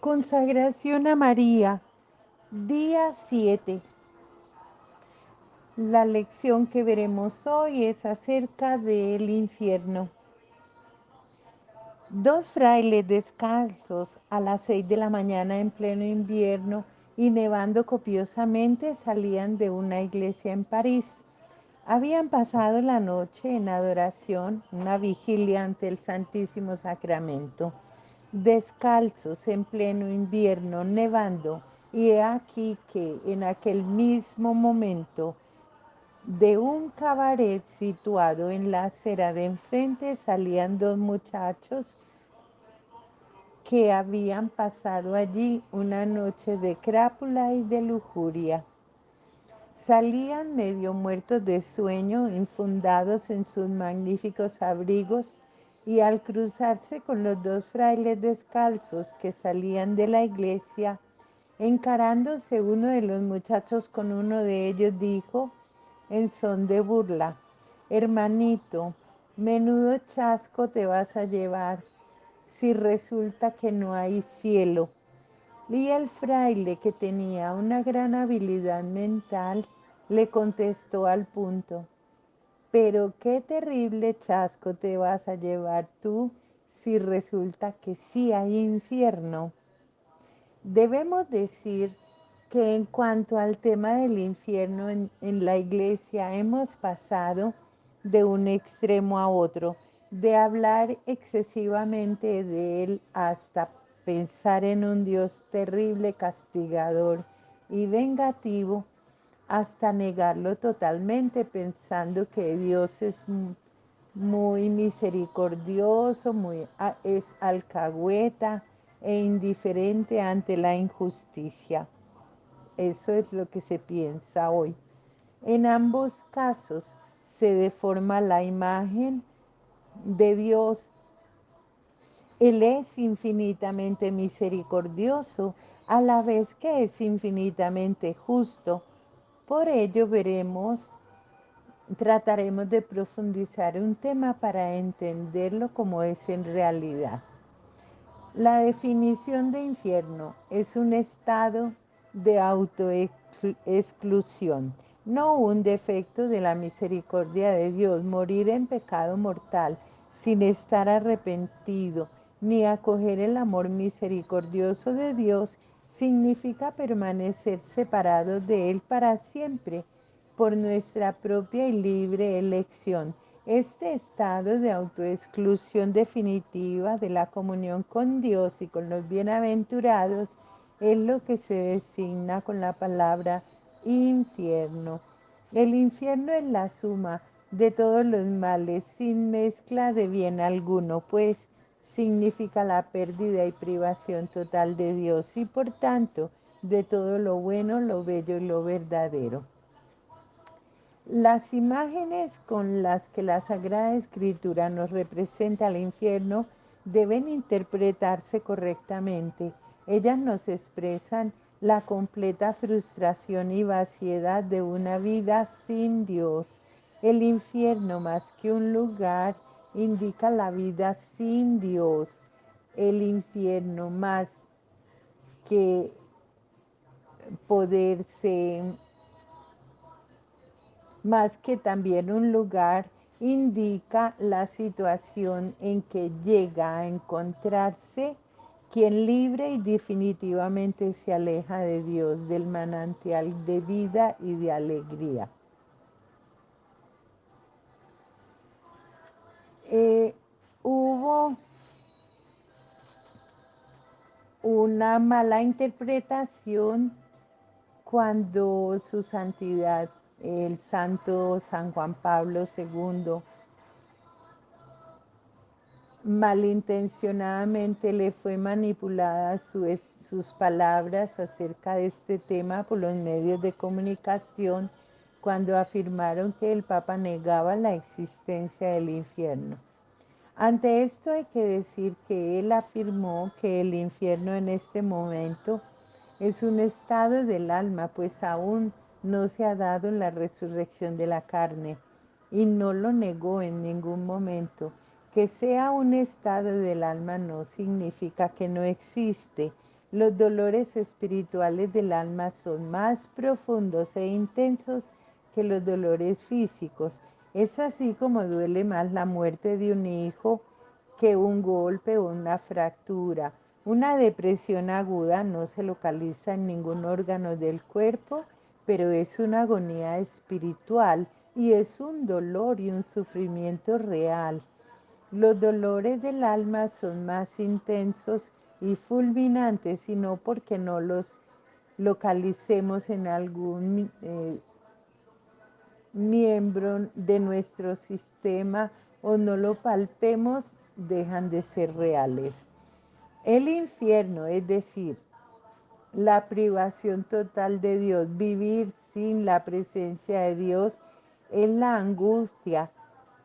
Consagración a María, día 7. La lección que veremos hoy es acerca del infierno. Dos frailes descalzos a las 6 de la mañana en pleno invierno y nevando copiosamente salían de una iglesia en París. Habían pasado la noche en adoración, una vigilia ante el Santísimo Sacramento, descalzos en pleno invierno, nevando, y he aquí que en aquel mismo momento de un cabaret situado en la acera de enfrente salían dos muchachos que habían pasado allí una noche de crápula y de lujuria. Salían medio muertos de sueño, infundados en sus magníficos abrigos, y al cruzarse con los dos frailes descalzos que salían de la iglesia, encarándose uno de los muchachos con uno de ellos, dijo en son de burla: hermanito, menudo chasco te vas a llevar si resulta que no hay cielo. Y el fraile, que tenía una gran habilidad mental, le contestó al punto: pero qué terrible chasco te vas a llevar tú si resulta que sí hay infierno. Debemos decir que en cuanto al tema del infierno en la iglesia hemos pasado de un extremo a otro, de hablar excesivamente de él hasta pensar en un Dios terrible, castigador y vengativo, hasta negarlo totalmente, pensando que Dios es muy misericordioso, es alcahueta e indiferente ante la injusticia. Eso es lo que se piensa hoy. En ambos casos se deforma la imagen de Dios. Él es infinitamente misericordioso, a la vez que es infinitamente justo. Por ello trataremos de profundizar un tema para entenderlo como es en realidad. La definición de infierno es un estado de autoexclusión, no un defecto de la misericordia de Dios. Morir en pecado mortal sin estar arrepentido ni acoger el amor misericordioso de Dios significa permanecer separados de Él para siempre por nuestra propia y libre elección. Este estado de autoexclusión definitiva de la comunión con Dios y con los bienaventurados es lo que se designa con la palabra infierno. El infierno es la suma de todos los males sin mezcla de bien alguno, pues significa la pérdida y privación total de Dios y por tanto de todo lo bueno, lo bello y lo verdadero. Las imágenes con las que la Sagrada Escritura nos representa el infierno deben interpretarse correctamente. Ellas nos expresan la completa frustración y vaciedad de una vida sin Dios. El infierno, más que un lugar, indica la vida sin Dios. El infierno, más que poderse más que también un lugar, indica la situación en que llega a encontrarse quien libre y definitivamente se aleja de Dios, del manantial de vida y de alegría. Hubo una mala interpretación cuando su santidad, el santo San Juan Pablo II, malintencionadamente le fue manipulada sus palabras acerca de este tema por los medios de comunicación cuando afirmaron que el Papa negaba la existencia del infierno. Ante esto hay que decir que él afirmó que el infierno en este momento es un estado del alma, pues aún no se ha dado la resurrección de la carne, y no lo negó en ningún momento. Que sea un estado del alma no significa que no existe. Los dolores espirituales del alma son más profundos e intensos que los dolores físicos. Es así como duele más la muerte de un hijo que un golpe o una fractura. Una depresión aguda no se localiza en ningún órgano del cuerpo, pero es una agonía espiritual y es un dolor y un sufrimiento real. Los dolores del alma son más intensos y fulminantes, y no porque no los localicemos en algún miembro de nuestro sistema o no lo palpemos, dejan de ser reales. El infierno, es decir, la privación total de Dios, vivir sin la presencia de Dios, es la angustia,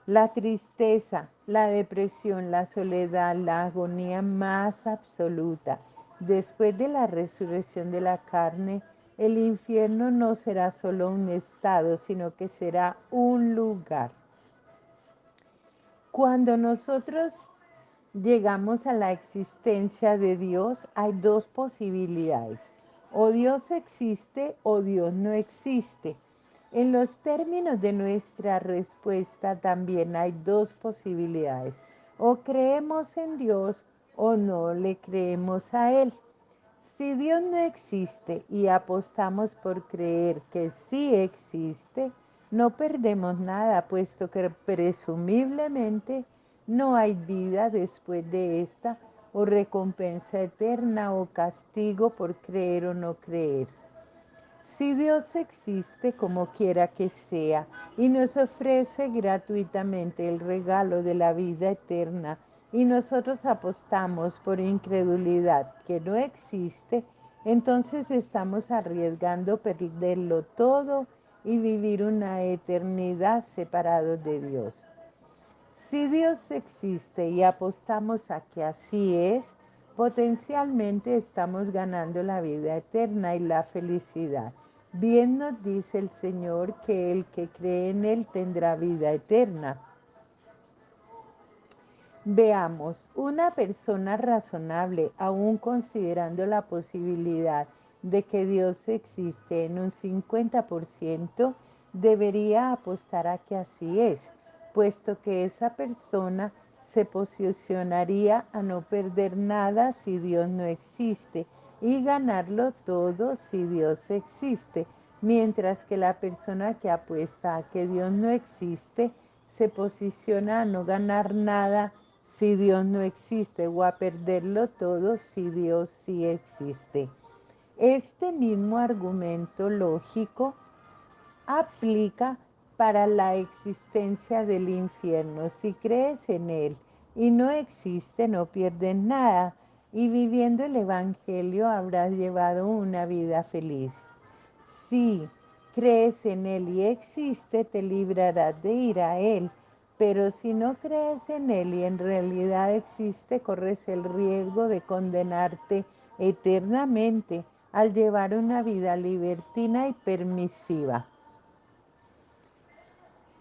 la tristeza, la depresión, la soledad, la agonía más absoluta. Después de la resurrección de la carne, el infierno no será solo un estado, sino que será un lugar. Cuando nosotros llegamos a la existencia de Dios, hay dos posibilidades. O Dios existe o Dios no existe. En los términos de nuestra respuesta también hay dos posibilidades. O creemos en Dios o no le creemos a Él. Si Dios no existe y apostamos por creer que sí existe, no perdemos nada, puesto que presumiblemente no hay vida después de esta, o recompensa eterna o castigo por creer o no creer. Si Dios existe como quiera que sea y nos ofrece gratuitamente el regalo de la vida eterna y nosotros apostamos por incredulidad que no existe, entonces estamos arriesgando perderlo todo y vivir una eternidad separados de Dios. Si Dios existe y apostamos a que así es, potencialmente estamos ganando la vida eterna y la felicidad. Bien nos dice el Señor que el que cree en Él tendrá vida eterna. Veamos, una persona razonable, aún considerando la posibilidad de que Dios existe en un 50%, debería apostar a que así es, puesto que esa persona se posicionaría a no perder nada si Dios no existe y ganarlo todo si Dios existe, mientras que la persona que apuesta a que Dios no existe se posiciona a no ganar nada si Dios no existe o a perderlo todo si Dios sí existe. Este mismo argumento lógico aplica para la existencia del infierno. Si crees en él y no existe, no pierdes nada, y viviendo el Evangelio habrás llevado una vida feliz. Si crees en él y existe, te librarás de ir a él. Pero si no crees en él y en realidad existe, corres el riesgo de condenarte eternamente al llevar una vida libertina y permisiva.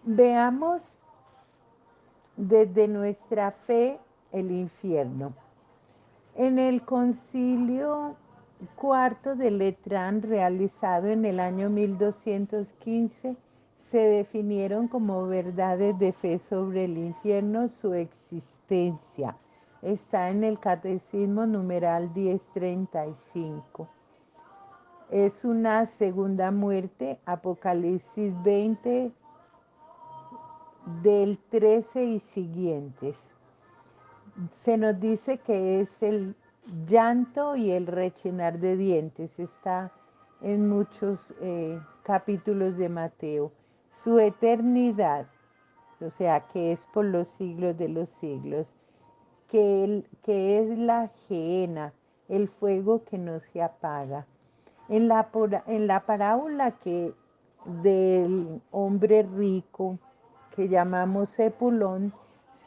Veamos desde nuestra fe el infierno. En el concilio cuarto de Letrán, realizado en el año 1215, se definieron como verdades de fe sobre el infierno su existencia. Está en el Catecismo numeral 1035. Es una segunda muerte, Apocalipsis 20, del 13 y siguientes. Se nos dice que es el llanto y el rechinar de dientes. Está en muchos capítulos de Mateo. Su eternidad, o sea, que es por los siglos de los siglos, que es la gehenna, el fuego que no se apaga. En la parábola del hombre rico que llamamos Epulón,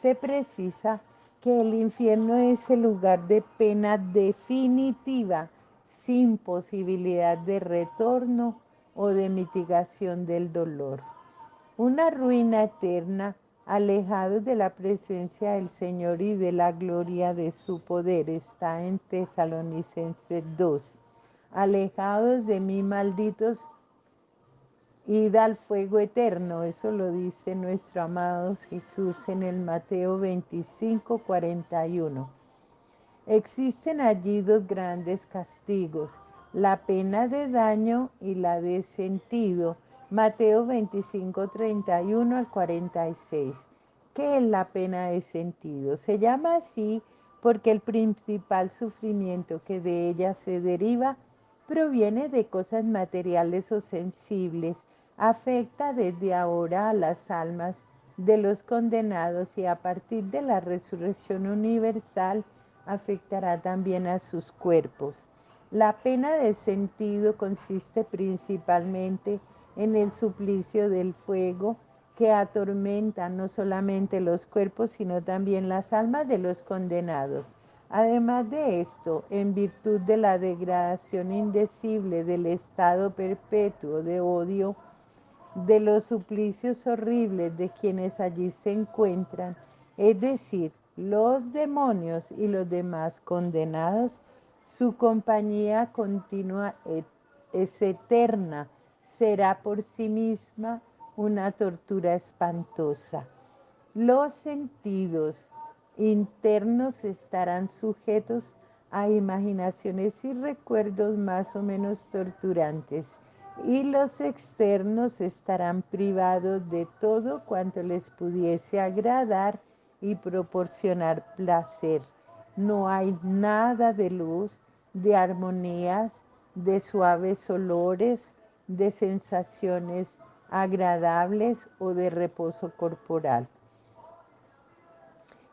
se precisa que el infierno es el lugar de pena definitiva, sin posibilidad de retorno o de mitigación del dolor. Una ruina eterna alejados de la presencia del Señor y de la gloria de su poder. Está en Tesalonicenses 2. Alejados de mí, malditos, id al fuego eterno. Eso lo dice nuestro amado Jesús en el Mateo 25:41. Existen allí dos grandes castigos, la pena de daño y la de sentido. Mateo 25:31 al 46. ¿Qué es la pena de sentido? Se llama así porque el principal sufrimiento que de ella se deriva proviene de cosas materiales o sensibles, afecta desde ahora a las almas de los condenados y a partir de la resurrección universal afectará también a sus cuerpos. La pena de sentido consiste principalmente en el suplicio del fuego que atormenta no solamente los cuerpos, sino también las almas de los condenados. Además de esto, en virtud de la degradación indecible del estado perpetuo de odio, de los suplicios horribles de quienes allí se encuentran, es decir, los demonios y los demás condenados, su compañía continua es eterna, será por sí misma una tortura espantosa. Los sentidos internos estarán sujetos a imaginaciones y recuerdos más o menos torturantes, y los externos estarán privados de todo cuanto les pudiese agradar y proporcionar placer. No hay nada de luz, de armonías, de suaves olores, de sensaciones agradables o de reposo corporal.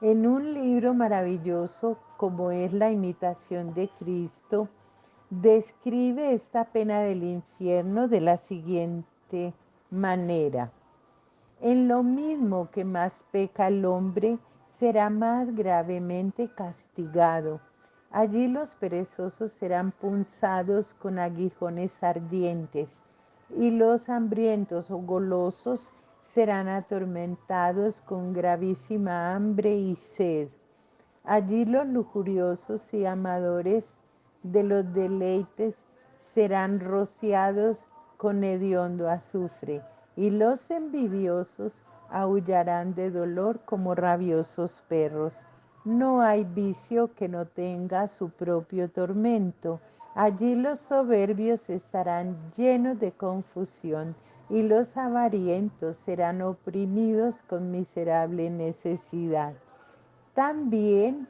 En un libro maravilloso como es La imitación de Cristo, describe esta pena del infierno de la siguiente manera. En lo mismo que más peca el hombre, será más gravemente castigado. Allí los perezosos serán punzados con aguijones ardientes, y los hambrientos o golosos serán atormentados con gravísima hambre y sed. Allí los lujuriosos y amadores de los deleites serán rociados con hediondo azufre, y los envidiosos aullarán de dolor como rabiosos perros. No hay vicio que no tenga su propio tormento. Allí los soberbios estarán llenos de confusión, y los avarientos serán oprimidos con miserable necesidad. También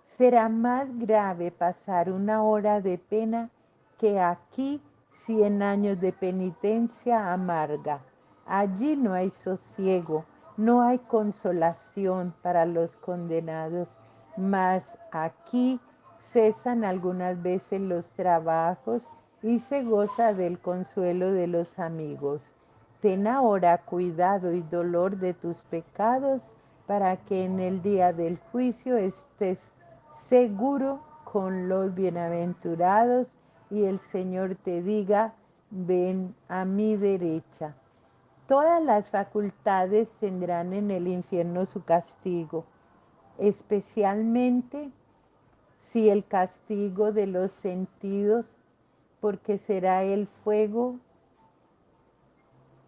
será más grave pasar una hora de pena que aquí 100 años de penitencia amarga. Allí no hay sosiego, no hay consolación para los condenados, mas aquí cesan algunas veces los trabajos y se goza del consuelo de los amigos. Ten ahora cuidado y dolor de tus pecados, para que en el día del juicio estés seguro con los bienaventurados y el Señor te diga: ven a mi derecha. Todas las facultades tendrán en el infierno su castigo, especialmente si el castigo de los sentidos, porque será el fuego,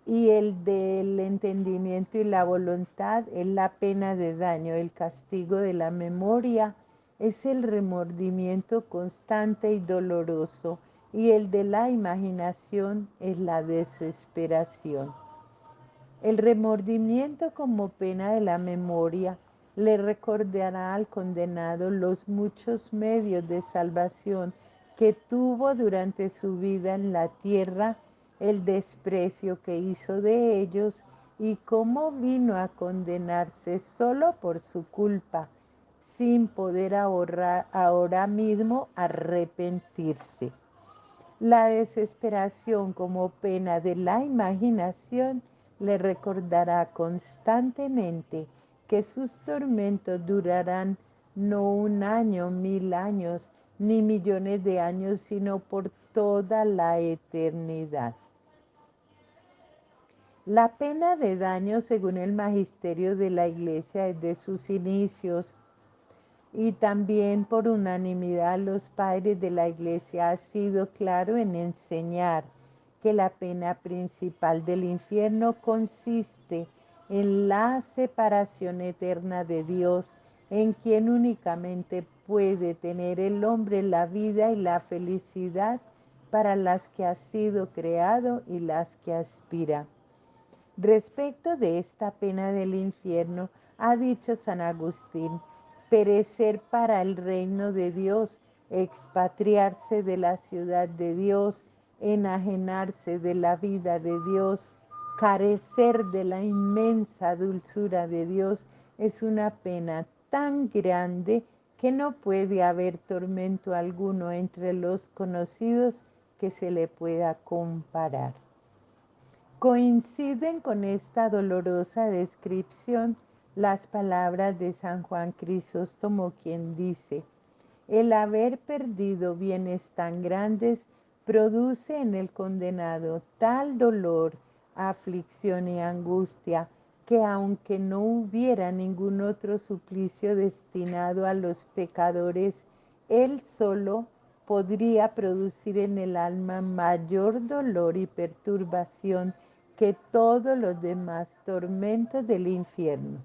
y el del entendimiento y la voluntad es la pena de daño. El castigo de la memoria es el remordimiento constante y doloroso, y el de la imaginación es la desesperación. El remordimiento como pena de la memoria le recordará al condenado los muchos medios de salvación que tuvo durante su vida en la tierra, el desprecio que hizo de ellos y cómo vino a condenarse solo por su culpa, sin poder ahora mismo arrepentirse. La desesperación como pena de la imaginación le recordará constantemente que sus tormentos durarán no 1 año, 1000 años, ni millones de años, sino por toda la eternidad. La pena de daño, según el magisterio de la Iglesia desde sus inicios y también por unanimidad los padres de la Iglesia, ha sido claro en enseñar que la pena principal del infierno consiste en la separación eterna de Dios, en quien únicamente puede tener el hombre la vida y la felicidad para las que ha sido creado y las que aspira. Respecto de esta pena del infierno, ha dicho San Agustín: perecer para el reino de Dios, expatriarse de la ciudad de Dios, enajenarse de la vida de Dios, carecer de la inmensa dulzura de Dios, es una pena tan grande que no puede haber tormento alguno entre los conocidos que se le pueda comparar. Coinciden con esta dolorosa descripción las palabras de San Juan Crisóstomo, quien dice: el haber perdido bienes tan grandes produce en el condenado tal dolor, aflicción y angustia, que aunque no hubiera ningún otro suplicio destinado a los pecadores, él solo podría producir en el alma mayor dolor y perturbación que todos los demás tormentos del infierno.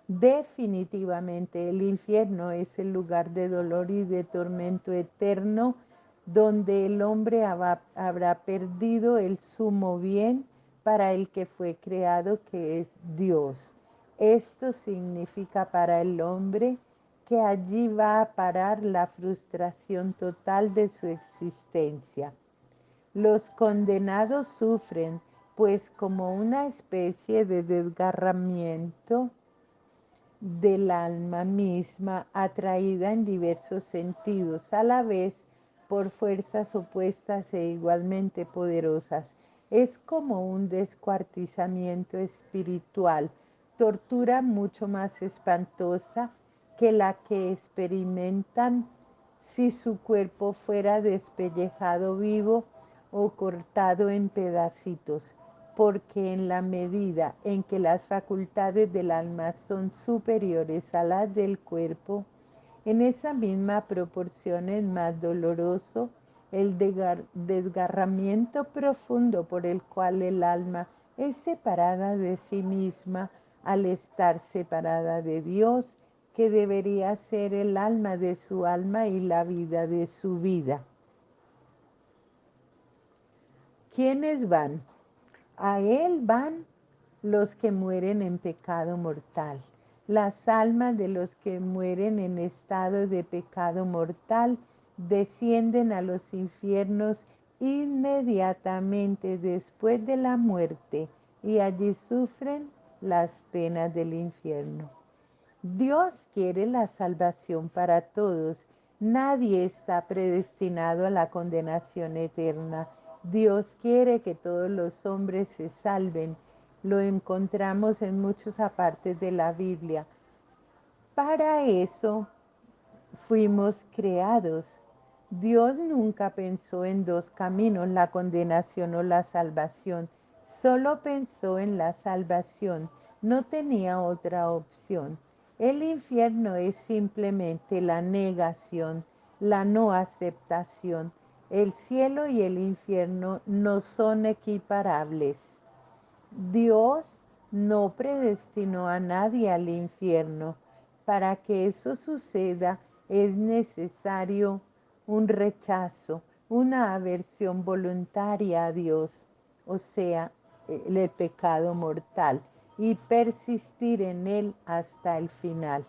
Definitivamente el infierno es el lugar de dolor y de tormento eterno, donde el hombre habrá perdido el sumo bien para el que fue creado, que es Dios. Esto significa para el hombre que allí va a parar la frustración total de su existencia. Los condenados sufren, pues, como una especie de desgarramiento del alma misma, atraída en diversos sentidos, a la vez por fuerzas opuestas e igualmente poderosas. Es como un descuartizamiento espiritual, tortura mucho más espantosa que la que experimentan si su cuerpo fuera despellejado vivo o cortado en pedacitos, porque en la medida en que las facultades del alma son superiores a las del cuerpo, en esa misma proporción es más doloroso el desgarramiento profundo por el cual el alma es separada de sí misma al estar separada de Dios, que debería ser el alma de su alma y la vida de su vida. ¿Quiénes van? A Él van los que mueren en pecado mortal. Las almas de los que mueren en estado de pecado mortal descienden a los infiernos inmediatamente después de la muerte y allí sufren las penas del infierno. Dios quiere la salvación para todos. Nadie está predestinado a la condenación eterna. Dios quiere que todos los hombres se salven. Lo encontramos en muchas partes de la Biblia. Para eso fuimos creados. Dios nunca pensó en dos caminos, la condenación o la salvación. Solo pensó en la salvación. No tenía otra opción. El infierno es simplemente la negación, la no aceptación. El cielo y el infierno no son equiparables. Dios no predestinó a nadie al infierno. Para que eso suceda es necesario un rechazo, una aversión voluntaria a Dios, o sea, el pecado mortal, y persistir en él hasta el final.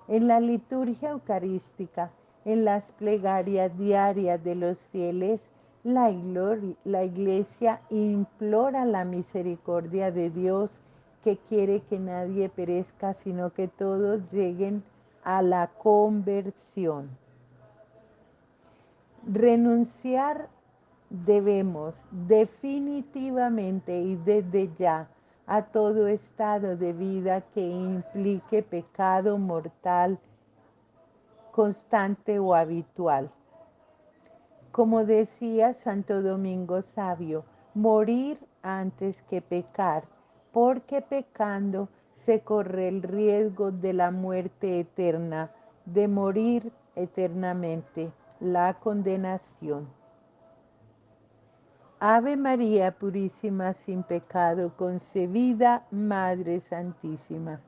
En la liturgia eucarística, en las plegarias diarias de los fieles, la Iglesia implora la misericordia de Dios, que quiere que nadie perezca, sino que todos lleguen a la conversión. Renunciar debemos definitivamente y desde ya a todo estado de vida que implique pecado mortal constante o habitual. Como decía Santo Domingo Sabio, morir antes que pecar, porque pecando se corre el riesgo de la muerte eterna, de morir eternamente, la condenación. Ave María Purísima, sin pecado concebida, Madre Santísima.